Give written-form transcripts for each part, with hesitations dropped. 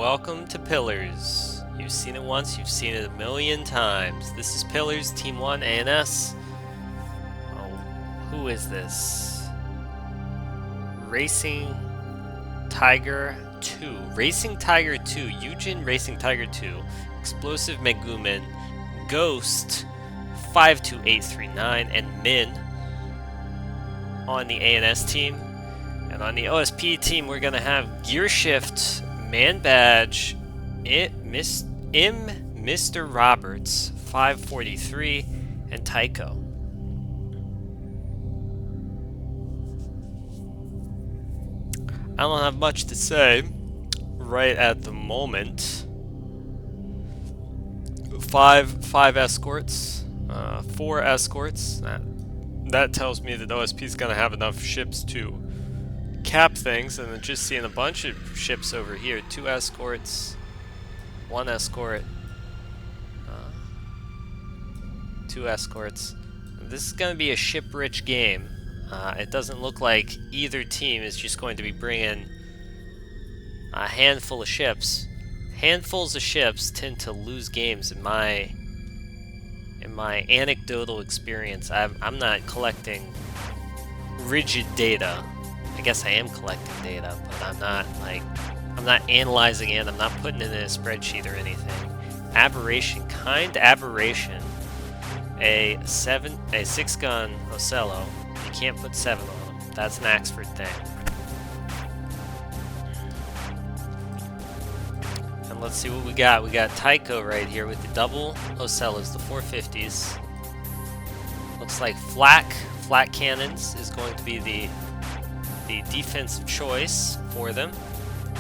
welcome to Pillars. You've seen it once, you've seen it a million times. This is Pillars, Team 1, ANS. Oh, who is this? Racing Tiger 2. Racing Tiger 2, Eugen Racing Tiger 2, Explosive Megumin, Ghost 52839, and Min on the ANS team. And on the OSP team, we're going to have Gearshift, Man Badge, Mr. Roberts, 543, and Tycho. I don't have much to say right at the moment. Five escorts, 4 escorts. That tells me that OSP is going to have enough ships to cap things, and then just seeing a bunch of ships over here. 2 escorts, 1 escort, 2 escorts. This is going to be a ship-rich game. It doesn't look like either team is just going to be bringing a handful of ships. Handfuls of ships tend to lose games in my anecdotal experience. I'm not collecting rigid data. I guess I am collecting data, but I'm not analyzing it. I'm not putting it in a spreadsheet or anything. Aberration, kind aberration. A 6-gun Ocello. You can't put 7 on them. That's an Axford thing. And let's see what we got. We got Tycho right here with the double Ocellos, the 450s. Looks like Flak Cannons is going to be the defensive choice for them,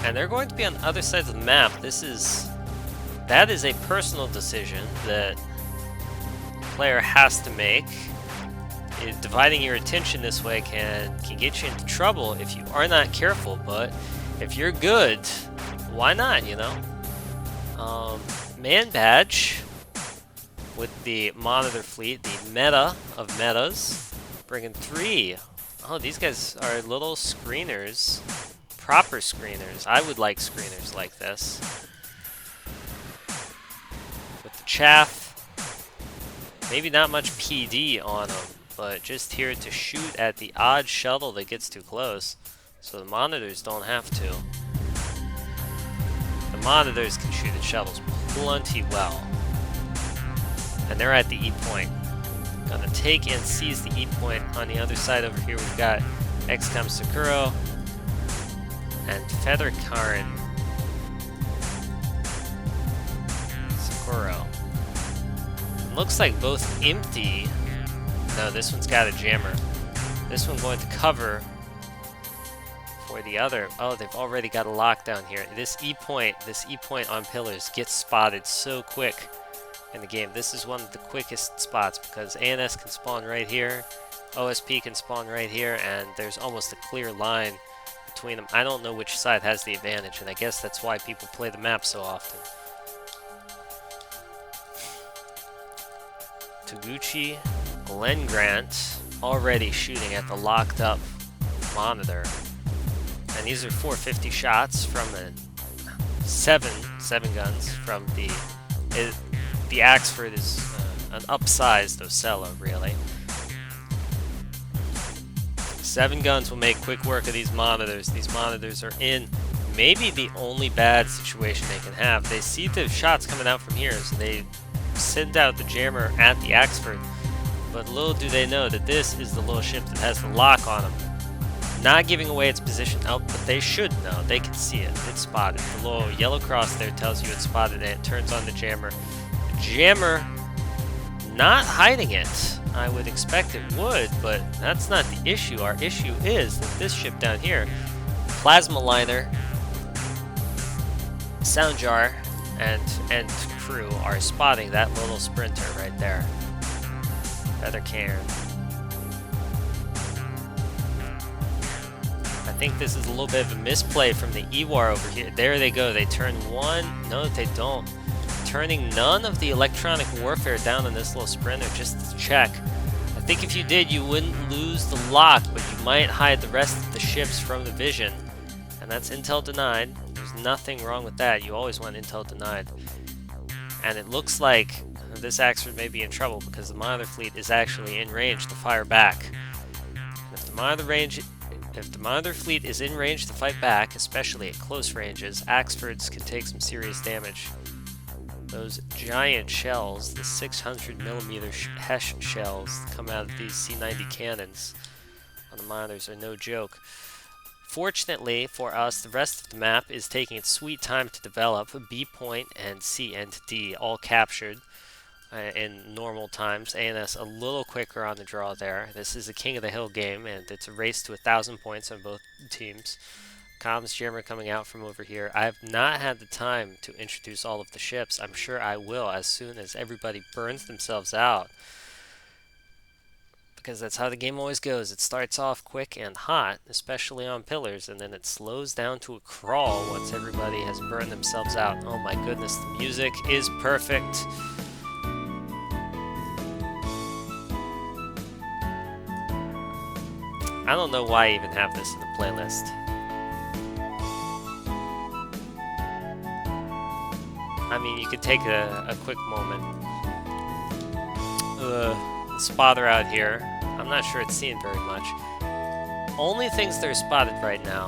and they're going to be on the other side of the map. That is a personal decision that the player has to make. Dividing your attention this way can get you into trouble if you are not careful, but if you're good, why not, you know? Man Badge with the Monitor fleet, the meta of metas, bringing 3. Oh, these guys are little screeners. Proper screeners. I would like screeners like this. With the chaff. Maybe not much PD on them, but just here to shoot at the odd shuttle that gets too close. So the monitors don't have to. The monitors can shoot at shuttles plenty well. And they're at the E point. Gonna take and seize the E point. On the other side over here, we've got XCOM Sakuro and Feathercairn Sakuro. Looks like both empty. No, this one's got a jammer. This one going to cover for the other. Oh, they've already got a lockdown here. This E point on Pillars gets spotted so quick in the game. This is one of the quickest spots because ANS can spawn right here, OSP can spawn right here, and there's almost a clear line between them. I don't know which side has the advantage, and I guess that's why people play the map so often. Toguchi, Glen Grant already shooting at the locked up monitor. And these are 450 shots from a 7 guns from the Axford is an upsized Ocello, really. 7 guns will make quick work of these monitors. These monitors are in maybe the only bad situation they can have. They see the shots coming out from here, so they send out the jammer at the Axford. But little do they know that this is the little ship that has the lock on them. Not giving away its position out, but they should know. They can see it. It's spotted. The little yellow cross there tells you it's spotted, and it turns on the jammer. Jammer not hiding it. I would expect it would, but that's not the issue. Our issue is that this ship down here, Plasma Liner, Sound Jar, and crew are spotting that little sprinter right there. Feathercairn. I think this is a little bit of a misplay from the Ewar over here. There they go. They turn one. No, they don't. Turning none of the electronic warfare down on this little sprinter just to check. I think if you did, you wouldn't lose the lock, but you might hide the rest of the ships from the vision. And that's intel denied. There's nothing wrong with that. You always want intel denied. And it looks like this Axford may be in trouble because the Monitor fleet is actually in range to fire back. If the Monitor fleet is in range to fight back, especially at close ranges, Axfords can take some serious damage. Those giant shells, the 600mm Hesh shells that come out of these C90 cannons on the Monitors are no joke. Fortunately for us, the rest of the map is taking its sweet time to develop. B point and C and D all captured in normal times. ANS a little quicker on the draw there. This is a King of the Hill game, and it's a race to 1,000 points on both teams. Comms Jammer coming out from over here. I have not had the time to introduce all of the ships. I'm sure I will as soon as everybody burns themselves out, because that's how the game always goes. It starts off quick and hot, especially on pillars, and then it slows down to a crawl once everybody has burned themselves out. Oh my goodness, the music is perfect. I don't know why I even have this in the playlist. I mean, you could take a quick moment. Spotter out here. I'm not sure it's seeing very much. Only things that are spotted right now.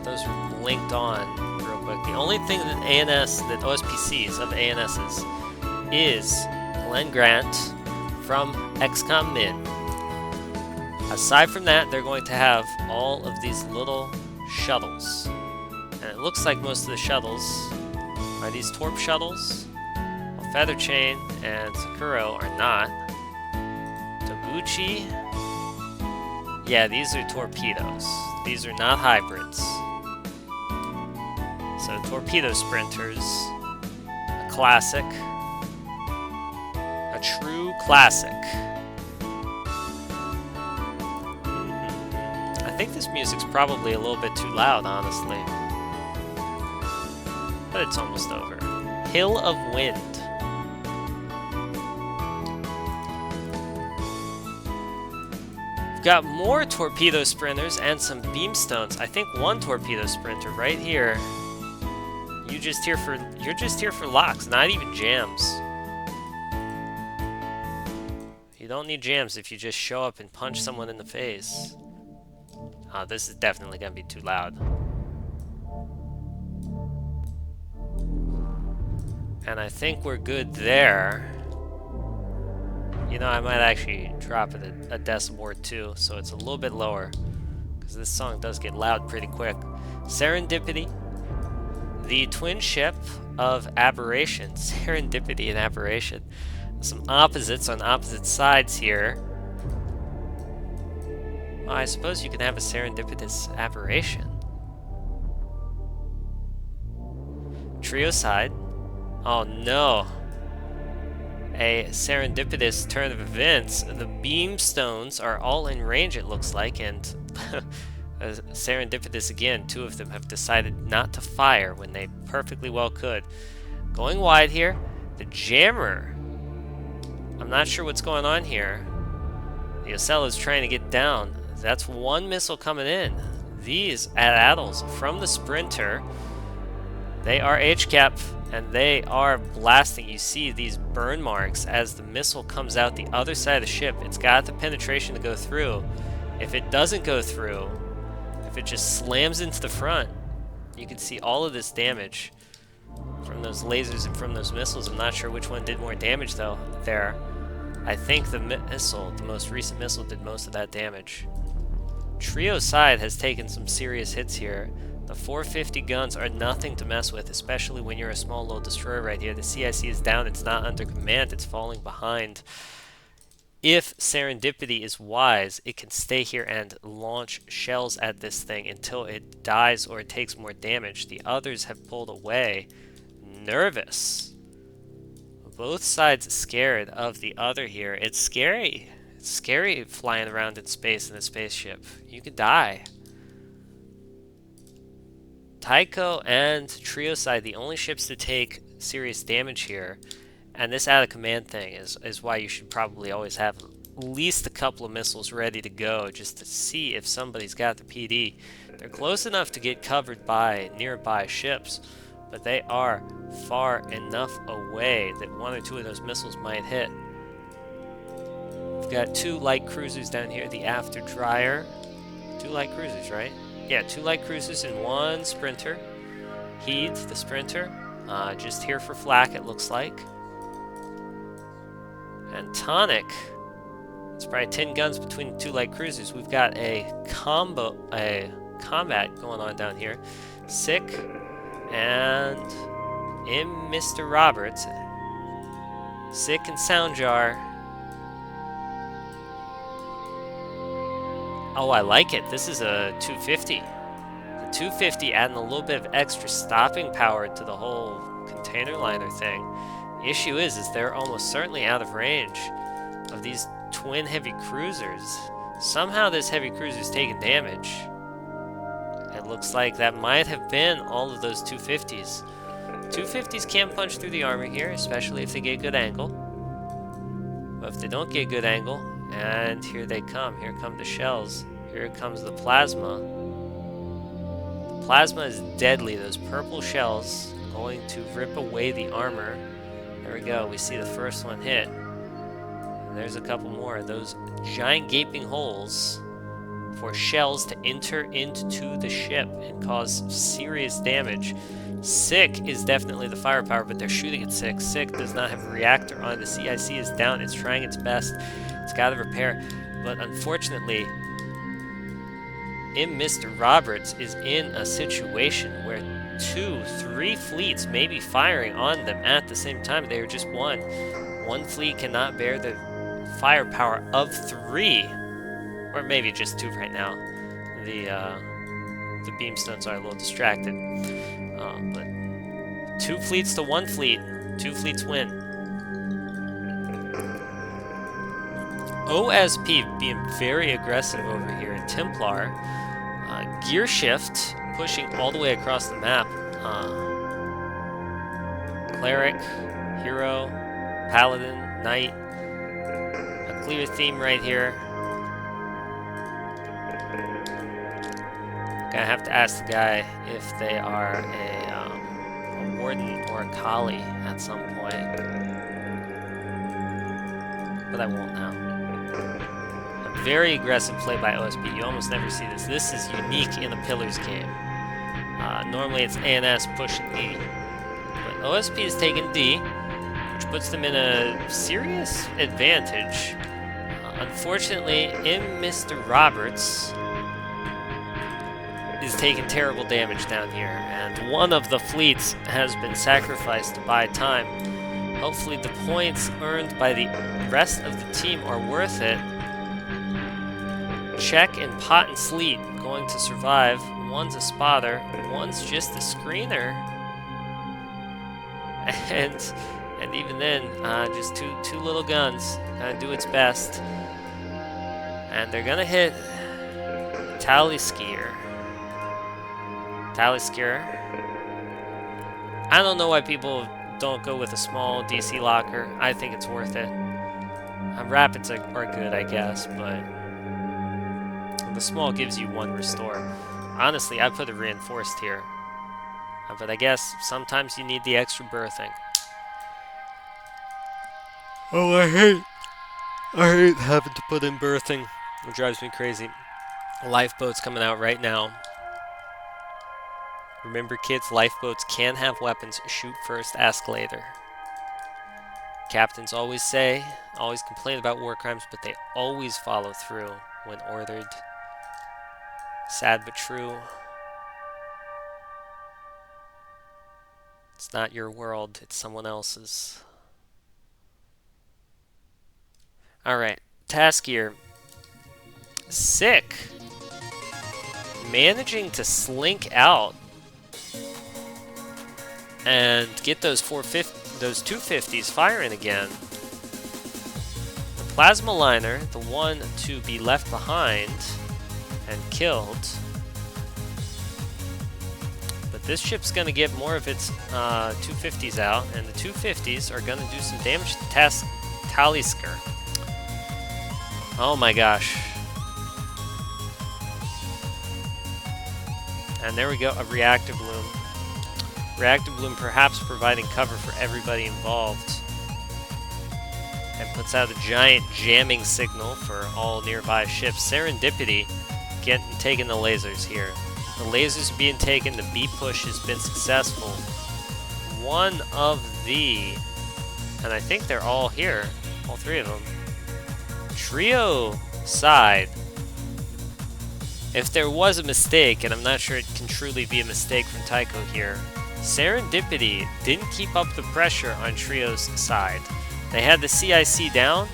Those are linked on real quick. The only thing that OSP sees of ANS's is Glenn Grant from XCOM Mid. Aside from that, they're going to have all of these little shuttles. And it looks like most of the shuttles are these Torp shuttles. Well, Featherchain and Sakuro are not. Toguchi, yeah, these are torpedoes. These are not hybrids. So torpedo sprinters, a classic, a true classic. I think this music's probably a little bit too loud, honestly. But it's almost over. Hill of Wind. We've got more torpedo sprinters and some beamstones. I think one torpedo sprinter right here. You're just here for locks, not even jams. You don't need jams if you just show up and punch someone in the face. Oh, this is definitely gonna be too loud. And I think we're good there. You know, I might actually drop it a decibel or two, so it's a little bit lower, because this song does get loud pretty quick. Serendipity, the twin ship of Aberration. Serendipity and Aberration. Some opposites on opposite sides here. Well, I suppose you can have a serendipitous aberration. Trio side. Oh no. A serendipitous turn of events. The beamstones are all in range, it looks like, and serendipitous again. Two of them have decided not to fire when they perfectly well could. Going wide here. The jammer. I'm not sure what's going on here. The Ocella's trying to get down. That's one missile coming in. These AT-ATLs from the Sprinter. They are HCAP, and they are blasting. You see these burn marks as the missile comes out the other side of the ship. It's got the penetration to go through. If it doesn't go through, if it just slams into the front, you can see all of this damage from those lasers and from those missiles. I'm not sure which one did more damage, though, there. I think the missile, the most recent missile, did most of that damage. Trio side has taken some serious hits here. The 450 guns are nothing to mess with, especially when you're a small low destroyer right here. The CIC is down, it's not under command, it's falling behind. If Serendipity is wise, it can stay here and launch shells at this thing until it dies or it takes more damage. The others have pulled away. Nervous. Both sides scared of the other here. It's scary. It's scary flying around in space in a spaceship. You could die. Tycho and Trio side, the only ships to take serious damage here. And this out of command thing is why you should probably always have least a couple of missiles ready to go just to see if somebody's got the PD. They're close enough to get covered by nearby ships, but they are far enough away that one or two of those missiles might hit. We've got 2 light cruisers down here, the After Dryer. 2 light cruisers, right? Yeah, 2 light cruisers and 1 sprinter. Heed, the sprinter, just here for flak, it looks like. And Tonic, it's probably 10 guns between the 2 light cruisers. We've got a combat going on down here. Sick and Mr. Roberts. Sick and Soundjar. Oh, I like it. This is a 250. The 250 adding a little bit of extra stopping power to the whole container liner thing. The issue is they're almost certainly out of range of these twin heavy cruisers. Somehow this heavy cruiser's taking damage. It looks like that might have been all of those 250s. 250s can punch through the armor here, especially if they get a good angle. But if they don't get a good angle, and here they come. Here come the shells. Here comes the plasma. The plasma is deadly. Those purple shells going to rip away the armor. There we go. We see the first one hit. And there's a couple more. Those giant gaping holes for shells to enter into the ship and cause serious damage. Sick is definitely the firepower, but they're shooting at Sick. Sick does not have a reactor on. The CIC is down. It's trying its best. It's got to repair. But unfortunately, Mr. Roberts is in a situation where 2, 3 fleets may be firing on them at the same time. They are just one. One fleet cannot bear the firepower of 3. Or maybe just 2 right now. The beamstones are a little distracted. But 2 fleets to 1 fleet. 2 fleets win. OSP being very aggressive over here in Templar. Gear shift pushing all the way across the map. Cleric, Hero, Paladin, Knight. A clear theme right here. Gonna have to ask the guy if they are a Warden or a Kali at some point. But I won't now. A very aggressive play by OSP. You almost never see this. This is unique in a Pillars game. Normally it's ANS pushing E. But OSP is taking D, which puts them in a serious advantage. Unfortunately, Mr. Roberts is taking terrible damage down here, and one of the fleets has been sacrificed to buy time. Hopefully the points earned by the rest of the team are worth it. Check and Pot and Sleet going to survive. One's a spotter, one's just a screener. And even then, just two little guns gonna do its best. And they're gonna hit Talisker. I don't know why people don't go with a small DC locker. I think it's worth it. Rapids are good, I guess, but the small gives you 1 restore. Honestly, I put a reinforced here. But I guess sometimes you need the extra berthing. Oh, I hate having to put in berthing. It drives me crazy. Lifeboat's coming out right now. Remember, kids, lifeboats can have weapons. Shoot first, ask later. Captains always complain about war crimes, but they always follow through when ordered. Sad but true. It's not your world, it's someone else's. Alright, task here. Sick. Managing to slink out and get those 250s firing again. The plasma liner, the one to be left behind and killed. But this ship's going to get more of its 250s out, and the 250s are going to do some damage to Talisker. Oh my gosh. And there we go, a reactive bloom. Reactive bloom perhaps providing cover for everybody involved. And puts out a giant jamming signal for all nearby ships. Serendipity taking the lasers here. The lasers being taken, the B push has been successful. One of the, and I think they're all here, all three of them. Trio side. If there was a mistake, and I'm not sure it can truly be a mistake from Tycho here, Serendipity didn't keep up the pressure on Trio's side. They had the CIC down,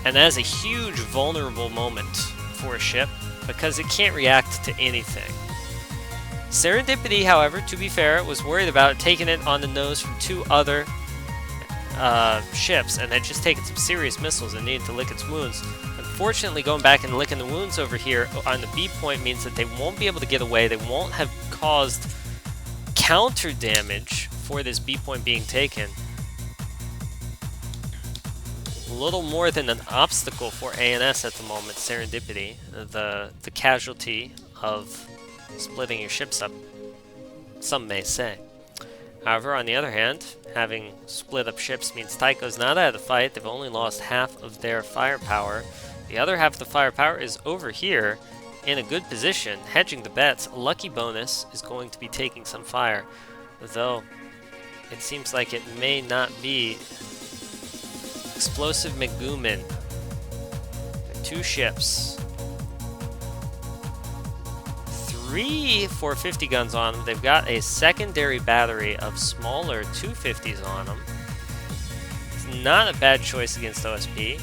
and that is a huge vulnerable moment for a ship because it can't react to anything. Serendipity, however, to be fair, was worried about taking it on the nose from two other ships and had just taken some serious missiles and needed to lick its wounds. Unfortunately, going back and licking the wounds over here on the B point means that they won't be able to get away. They won't have caused counter damage for this B point being taken. A little more than an obstacle for ANS at the moment, Serendipity, the casualty of splitting your ships up, some may say. However, on the other hand, having split up ships means Tycho's not out of the fight. They've only lost half of their firepower. The other half of the firepower is over here in a good position, hedging the bets. Lucky Bonus is going to be taking some fire, though it seems like it may not be. Explosive Megumin. Two ships. 3 450 guns on them. They've got a secondary battery of smaller 250s on them. It's not a bad choice against OSP.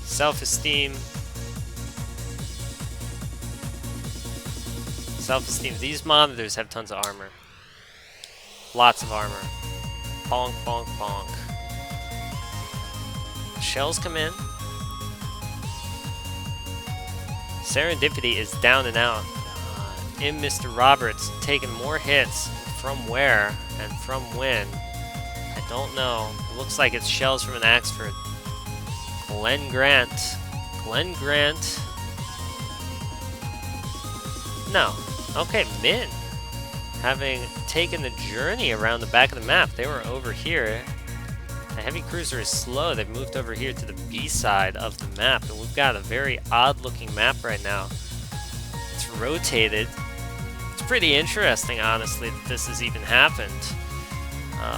Self-esteem. Self-esteem. These monitors have tons of armor. Lots of armor. Bonk, bonk, bonk. Shells come in. Serendipity is down and out. Mr. Roberts taking more hits. From where and from when? I don't know. It looks like it's shells from an Axford. Glenn Grant. Glenn Grant. No. Okay, Min. Having taken the journey around the back of the map, they were over here. The heavy cruiser is slow. They've moved over here to the B side of the map, and we've got a very odd-looking map right now. It's rotated. It's pretty interesting, honestly, that this has even happened.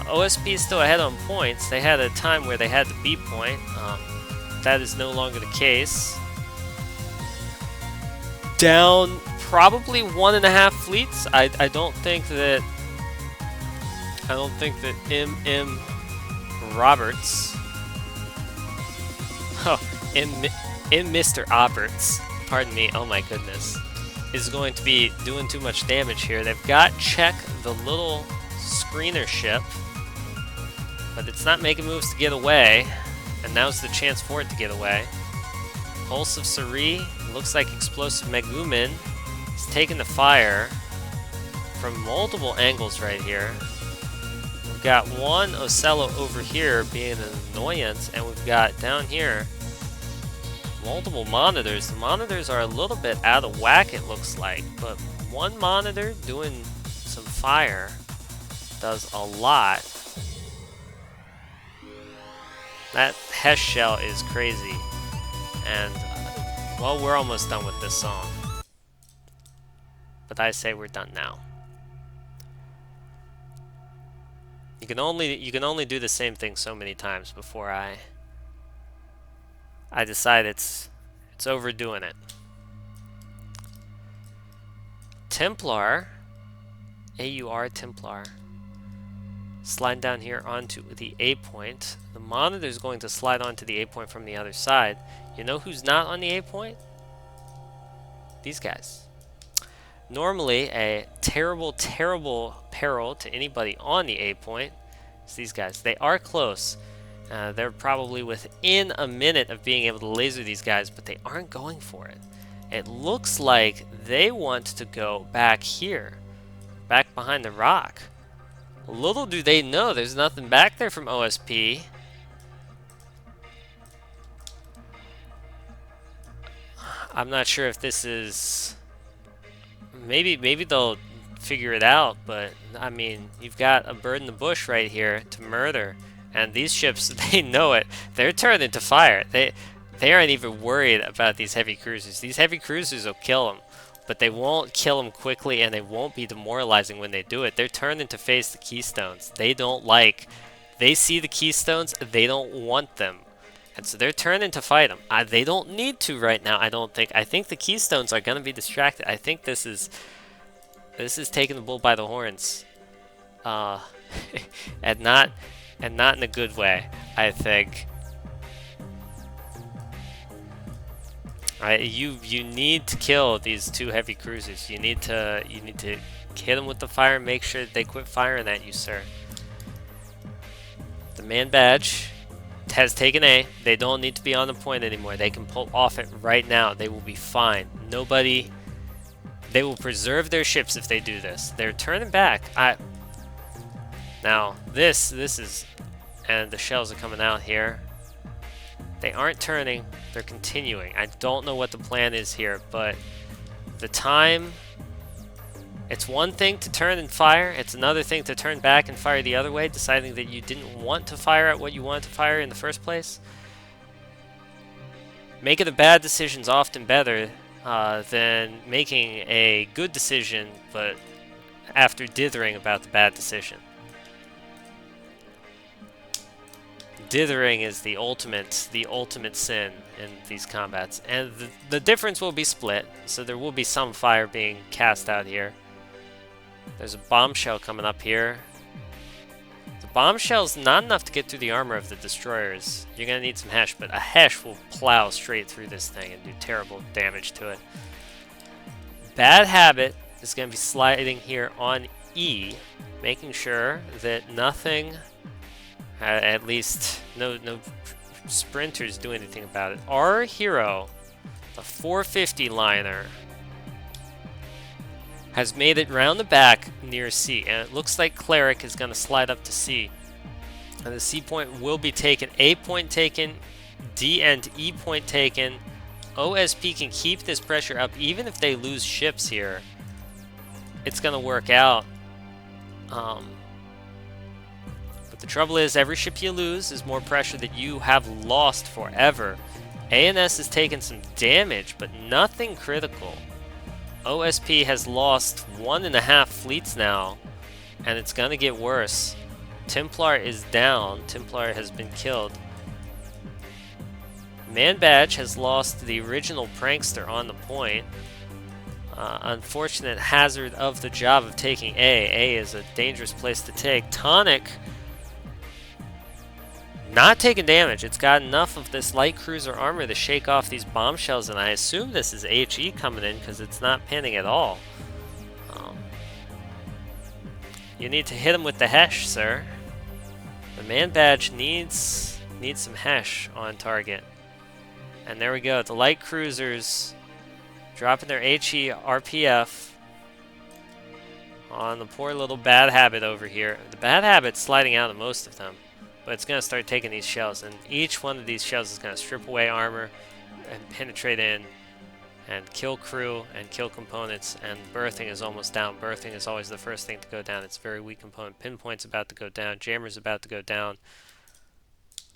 OSP is still ahead on points. They had a time where they had the B point. That is no longer the case. Down probably 1.5 fleets. I don't think that M. Roberts. Oh, Mr. Roberts. Pardon me. Oh my goodness. Is going to be doing too much damage here. They've got Check, the little screener ship, but it's not making moves to get away, and now's the chance for it to get away. Pulse of Suri. Looks like Explosive Megumin is taking the fire from multiple angles right here. We've got one Ocello over here being an annoyance, and we've got down here multiple monitors. The monitors are a little bit out of whack, it looks like, but one monitor doing some fire does a lot. That Hesh shell is crazy, and well, we're almost done with this song, but I say we're done now. You can only do the same thing so many times before I decide it's overdoing it. Templar, AUR Templar, slide down here onto the A point. The monitor is going to slide onto the A point from the other side. You know who's not on the A point? These guys. Normally, a terrible, terrible peril to anybody on the A point is these guys. They are close. They're probably within a minute of being able to laser these guys, but they aren't going for it. It looks like they want to go back here, back behind the rock. Little do they know there's nothing back there from OSP. I'm not sure if this is... Maybe they'll figure it out, but I mean, you've got a bird in the bush right here to murder, and these ships, they know it. They're turned into fire. They aren't even worried about these heavy cruisers. These heavy cruisers will kill them, but they won't kill them quickly, and they won't be demoralizing when they do it. They're turned into face the Keystones. They don't like... They see the Keystones, they don't want them. And so they're turning to fight them. They don't need to right now, I don't think. I think the Keystones are going to be distracted. I think this is taking the bull by the horns. And not in a good way, I think. You need to kill these two heavy cruisers. You need to hit them with the fire and make sure that they quit firing at you, sir. The man badge has taken A. They don't need to be on the point anymore. They can pull off it right now. They will be fine. Nobody... They will preserve their ships if they do this. They're turning back. Now, this is... And the shells are coming out here. They aren't turning. They're continuing. I don't know what the plan is here, but the time... It's one thing to turn and fire. It's another thing to turn back and fire the other way, deciding that you didn't want to fire at what you wanted to fire in the first place. Making a bad decision is often better than making a good decision, but after dithering about the bad decision. Dithering is the ultimate sin in these combats, and the difference will be split. So there will be some fire being cast out here. There's a bombshell coming up here. The bombshell's not enough to get through the armor of the destroyers. You're gonna need some Hesh, but a Hesh will plow straight through this thing and do terrible damage to it. Bad Habit is gonna be sliding here on E, making sure that nothing, at least no sprinters do anything about it. Our hero, the 450 liner, has made it round the back near C, and it looks like Cleric is going to slide up to C. And the C point will be taken, A point taken, D and E point taken. OSP can keep this pressure up even if they lose ships here. It's going to work out. But the trouble is, every ship you lose is more pressure that you have lost forever. ANS has taken some damage, but nothing critical. OSP has lost 1.5 fleets now, and it's gonna get worse. Templar is down. Templar has been killed. Man Badge has lost the original prankster on the point. Unfortunate hazard of the job of taking A. A is a dangerous place to take. Tonic not taking damage. It's got enough of this light cruiser armor to shake off these bombshells, and I assume this is HE coming in because it's not pinning at all. You need to hit him with the Hesh, sir. The Man Badge needs some Hesh on target. And there we go. The light cruisers dropping their HE RPF on the poor little Bad Habit over here. The Bad Habit's sliding out of most of them. But it's going to start taking these shells, and each one of these shells is going to strip away armor and penetrate in and kill crew and kill components, and berthing is almost down. Berthing is always the first thing to go down. It's a very weak component. Pinpoint's about to go down. Jammer's about to go down.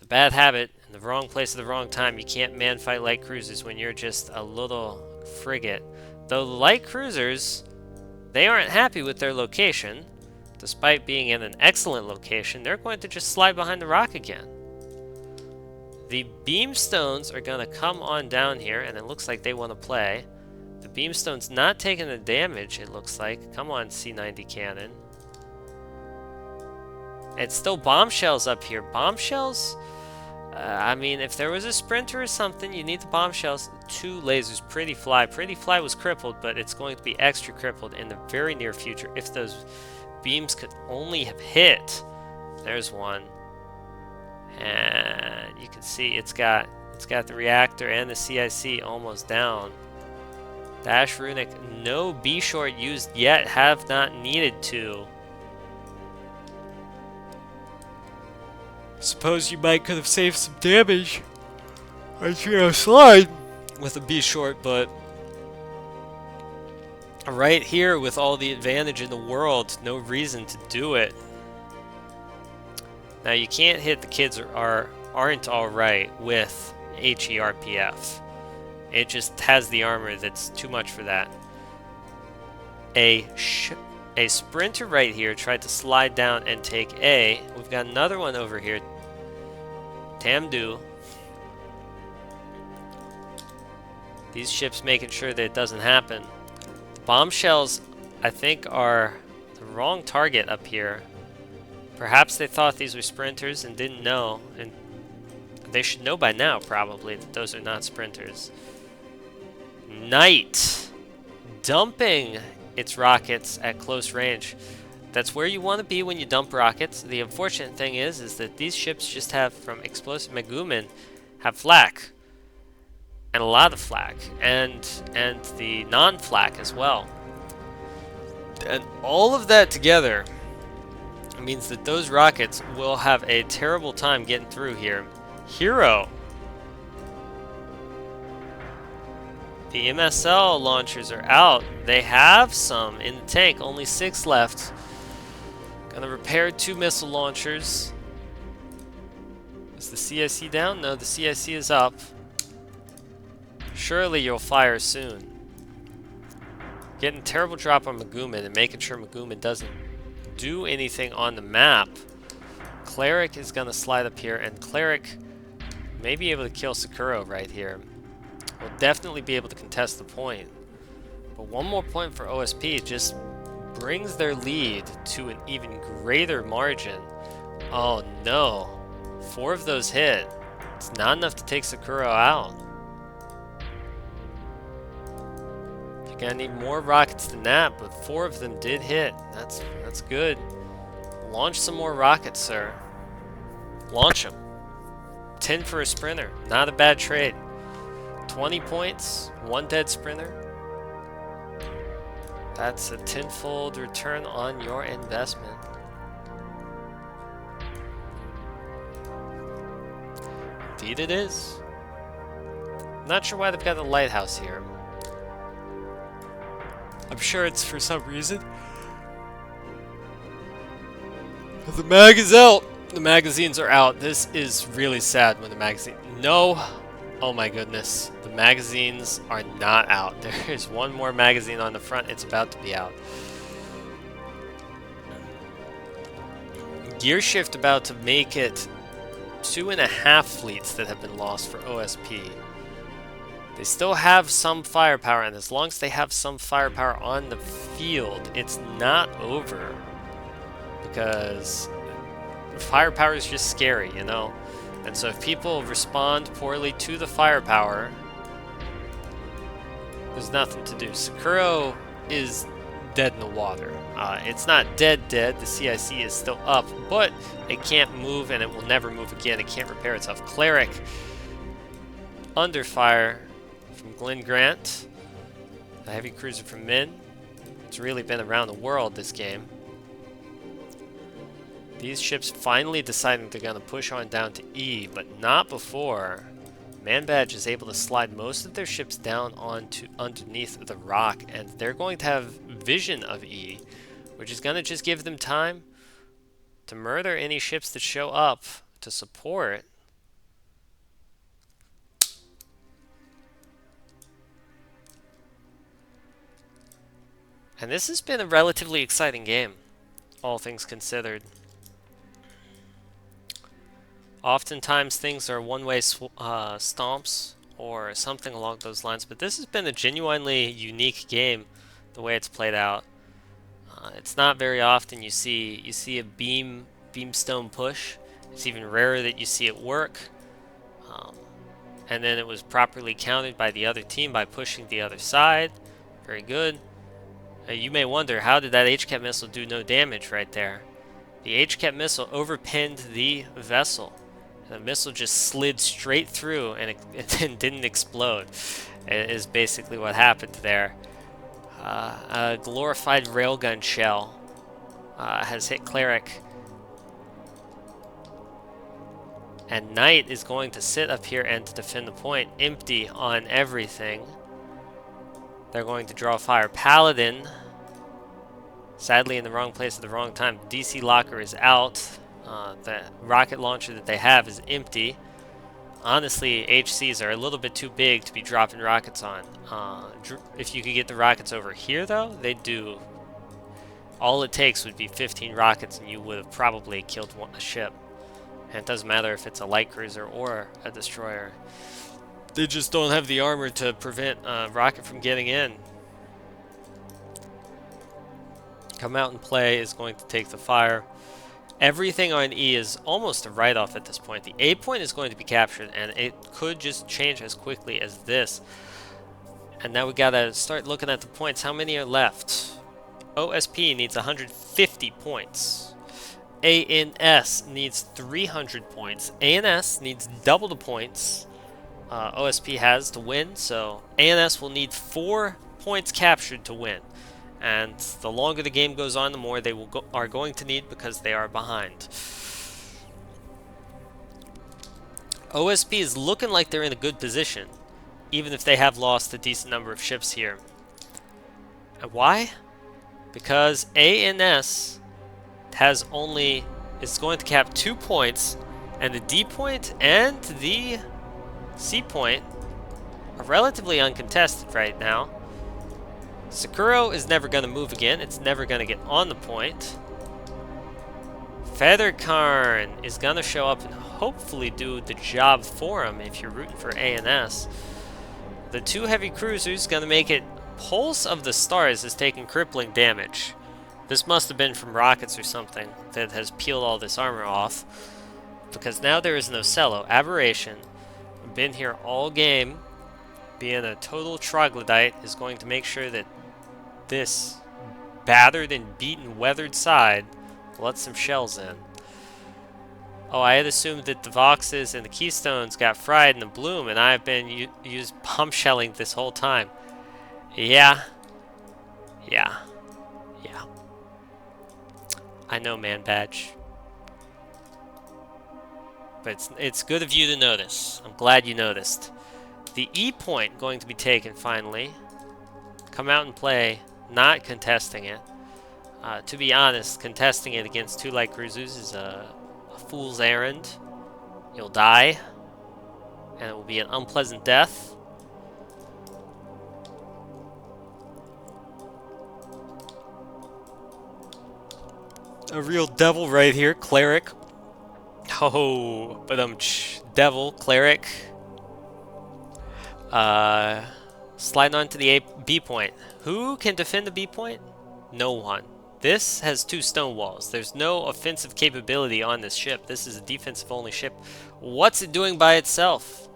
The Bad Habit, in the wrong place at the wrong time. You can't man-fight light cruisers when you're just a little frigate. Though the light cruisers, they aren't happy with their location. Despite being in an excellent location, they're going to just slide behind the rock again. The Beamstones are going to come on down here, and it looks like they want to play. The Beamstone's not taking the damage, it looks like. Come on, C90 cannon. It's still bombshells up here. Bombshells? I mean, if there was a sprinter or something, you need the bombshells. 2 lasers. Pretty Fly. Pretty Fly was crippled, but it's going to be extra crippled in the very near future if those beams could only have hit. There's one, and you can see it's got the reactor and the CIC almost down. Dash Runic, no B short used yet, have not needed to. Suppose you might could have saved some damage on your slide with a B short, but right here with all the advantage in the world, no reason to do it. Now you can't hit the kids aren't alright with HERPF. It just has the armor that's too much for that. A sprinter right here tried to slide down and take A. We've got another one over here. Tamdu. These ships making sure that it doesn't happen. The bombshells, I think, are the wrong target up here. Perhaps they thought these were sprinters and didn't know. And they should know by now, probably, that those are not sprinters. Knight dumping its rockets at close range. That's where you want to be when you dump rockets. The unfortunate thing is that these ships just have, from Explosive Megumin, have flak. And a lot of flak. And the non-flak as well. And all of that together means that those rockets will have a terrible time getting through here. Hero. The MSL launchers are out. They have some in the tank. Only 6 left. Gonna repair 2 missile launchers. Is the CIC down? No, the CIC is up. Surely you'll fire soon. Getting terrible drop on Megumin and making sure Megumin doesn't do anything on the map. Cleric is gonna slide up here, and Cleric may be able to kill Sakuro right here. Will definitely be able to contest the point. But one more point for OSP just brings their lead to an even greater margin. Oh no. 4 of those hit. It's not enough to take Sakuro out. You're gonna need more rockets than that, but 4 of them did hit. That's good. Launch some more rockets, sir. Launch them. 10 for a sprinter. Not a bad trade. 20 points, 1 dead sprinter. That's a tenfold return on your investment. Indeed it is. Not sure why they've got a lighthouse here. I'm sure it's for some reason. The mag is out. The magazines are out. This is really sad when the magazine... No. Oh my goodness. The magazines are not out. There is one more magazine on the front. It's about to be out. Gearshift about to make it 2.5 fleets that have been lost for OSP. They still have some firepower, and as long as they have some firepower on the field, it's not over. Because firepower is just scary, you know? And so if people respond poorly to the firepower, there's nothing to do. Sakuro is dead in the water. It's not dead, the CIC is still up, but it can't move and it will never move again. It can't repair itself. Cleric under fire from Glenn Grant, a heavy cruiser from Min. It's really been around the world, this game. These ships finally deciding they're going to push on down to E, but not before Man-Badge is able to slide most of their ships down onto underneath the rock, and they're going to have vision of E, which is going to just give them time to murder any ships that show up to support. And this has been a relatively exciting game, all things considered. Oftentimes things are one-way stomps or something along those lines, but this has been a genuinely unique game, the way it's played out. It's not very often you see a beamstone push. It's even rarer that you see it work. And then it was properly countered by the other team by pushing the other side. Very good. You may wonder, how did that HCAT missile do no damage right there? The HCAT missile overpinned the vessel. The missile just slid straight through and it didn't explode. It is basically what happened there. A glorified railgun shell has hit Cleric. And Knight is going to sit up here and to defend the point, empty on everything. They're going to draw fire. Paladin, sadly in the wrong place at the wrong time. DC Locker is out. The rocket launcher that they have is empty. Honestly, HCs are a little bit too big to be dropping rockets on. If you could get the rockets over here, though, they'd do... All it takes would be 15 rockets, and you would have probably killed a ship. And it doesn't matter if it's a light cruiser or a destroyer. They just don't have the armor to prevent a rocket from getting in. Come Out and Play is going to take the fire. Everything on E is almost a write-off at this point. The A point is going to be captured, and it could just change as quickly as this. And now we gotta start looking at the points. How many are left? OSP needs 150 points. ANS needs 300 points. ANS needs double the points OSP has to win, so ANS will need 4 points captured to win. And the longer the game goes on, the more they are going to need because they are behind. OSP is looking like they're in a good position, even if they have lost a decent number of ships here. And why? Because ANS is going to cap 2 points, and the D point and the C point are relatively uncontested right now. Sakuro is never going to move again. It's never going to get on the point. Feathercarn is going to show up and hopefully do the job for him if you're rooting for ANS. The 2 heavy cruisers going to make it. Pulse of the Stars is taking crippling damage. This must have been from rockets or something that has peeled all this armor off. Because now there is no Cello. Aberration, been here all game, being a total troglodyte, is going to make sure that this battered and beaten, weathered side lets some shells in. Oh, I had assumed that the Voxes and the Keystones got fried in the bloom, and I've been used pump shelling this whole time. Yeah. I know, Man Badge. But it's good of you to notice. I'm glad you noticed. The E point going to be taken finally. Come Out and Play, not contesting it. To be honest, contesting it against 2 light cruisers is a fool's errand. You'll die, and it will be an unpleasant death. A real devil right here, Cleric. Oh, but devil, Cleric. Sliding on to the B point. Who can defend the B point? No one. This has 2 stone walls. There's no offensive capability on this ship. This is a defensive only ship. What's it doing by itself?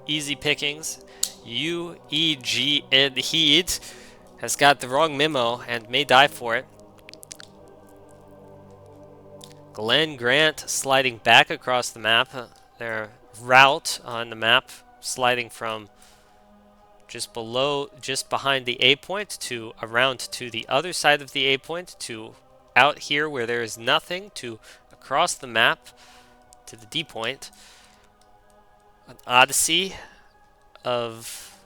Easy pickings. UEG and Heed has got the wrong memo and may die for it. Glen Grant sliding back across the map. Their route on the map sliding from just behind the A point to around to the other side of the A point to out here where there is nothing to across the map to the D point. An odyssey of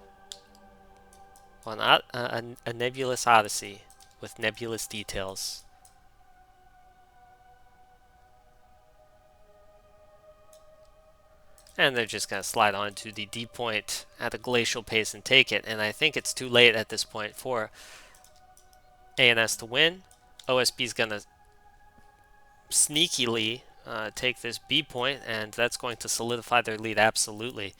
a nebulous odyssey with nebulous details. And they're just going to slide on to the D point at a glacial pace and take it. And I think it's too late at this point for ANS to win. OSP is going to sneakily take this B point, and that's going to solidify their lead absolutely.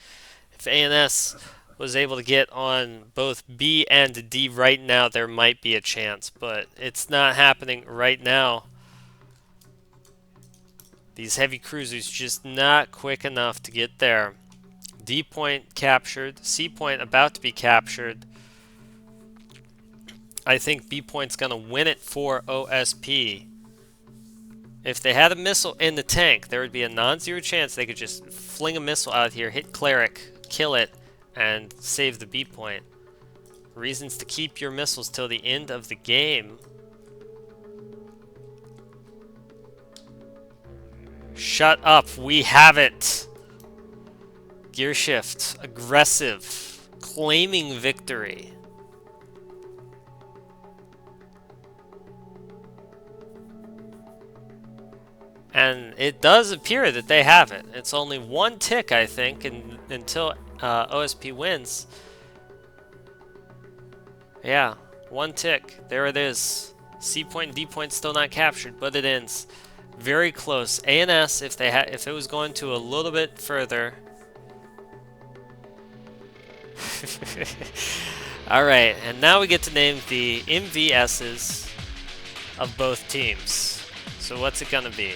If ANS was able to get on both B and D right now, there might be a chance. But it's not happening right now. These heavy cruisers just not quick enough to get there. D point captured. C point about to be captured. I think B point's going to win it for OSP. If they had a missile in the tank, there would be a non-zero chance they could just fling a missile out here, hit Cleric, kill it, and save the B point. Reasons to keep your missiles till the end of the game. Shut up, we have it! Gear shift, aggressive, claiming victory. And it does appear that they have it. It's only one tick, I think, until OSP wins. Yeah, one tick. There it is. C point and D point still not captured, but it ends. Very close. ANS, if it was going to a little bit further. All right, and now we get to name the MVSs of both teams. So what's it gonna be?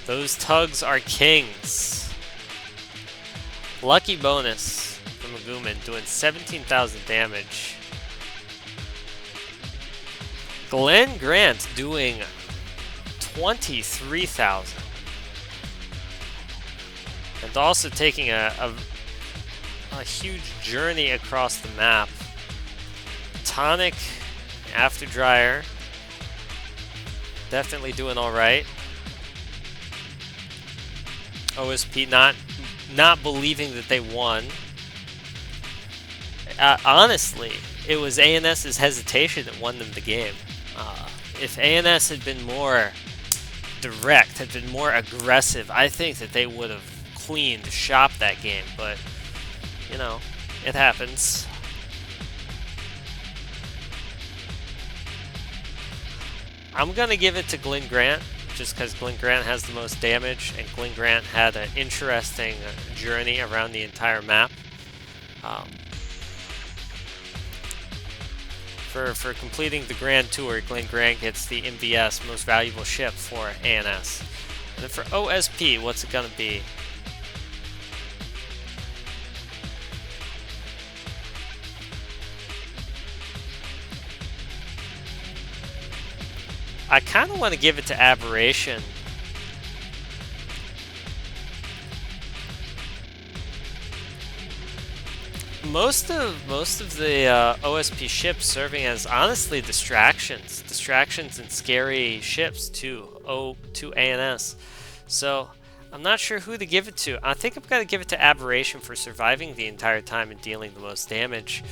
Those tugs are kings. Lucky bonus from Maguman doing 17,000 damage. Glenn Grant doing 23,000. And also taking a huge journey across the map. Tonic, After Dryer, definitely doing all right. OSP not believing that they won. Honestly, it was ANS's hesitation that won them the game. If ANS had been more direct, had been more aggressive, I think that they would have cleaned shop that game. But you know, it happens. I'm gonna give it to Glenn Grant, just because Glenn Grant has the most damage, and Glenn Grant had an interesting journey around the entire map. For completing the Grand Tour, Glenn Grant gets the MVS, Most Valuable Ship, for ANS. And then for OSP, what's it gonna be? I kind of want to give it to Aberration. Most of the OSP ships serving as honestly distractions and scary ships to ANS. So I'm not sure who to give it to. I think I'm gonna give it to Aberration for surviving the entire time and dealing the most damage.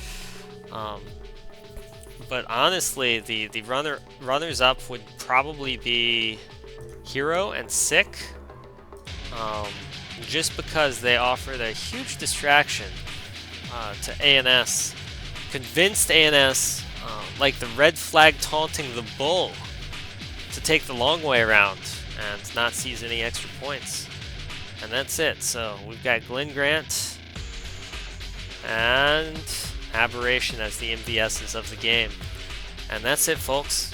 But honestly, the runners up would probably be Hero and Sick, just because they offered a huge distraction to ANS, convinced ANS, like the red flag taunting the bull, to take the long way around and not seize any extra points. And that's it. So we've got Glenn Grant and Aberration as the MVSs of the game. And that's it, folks.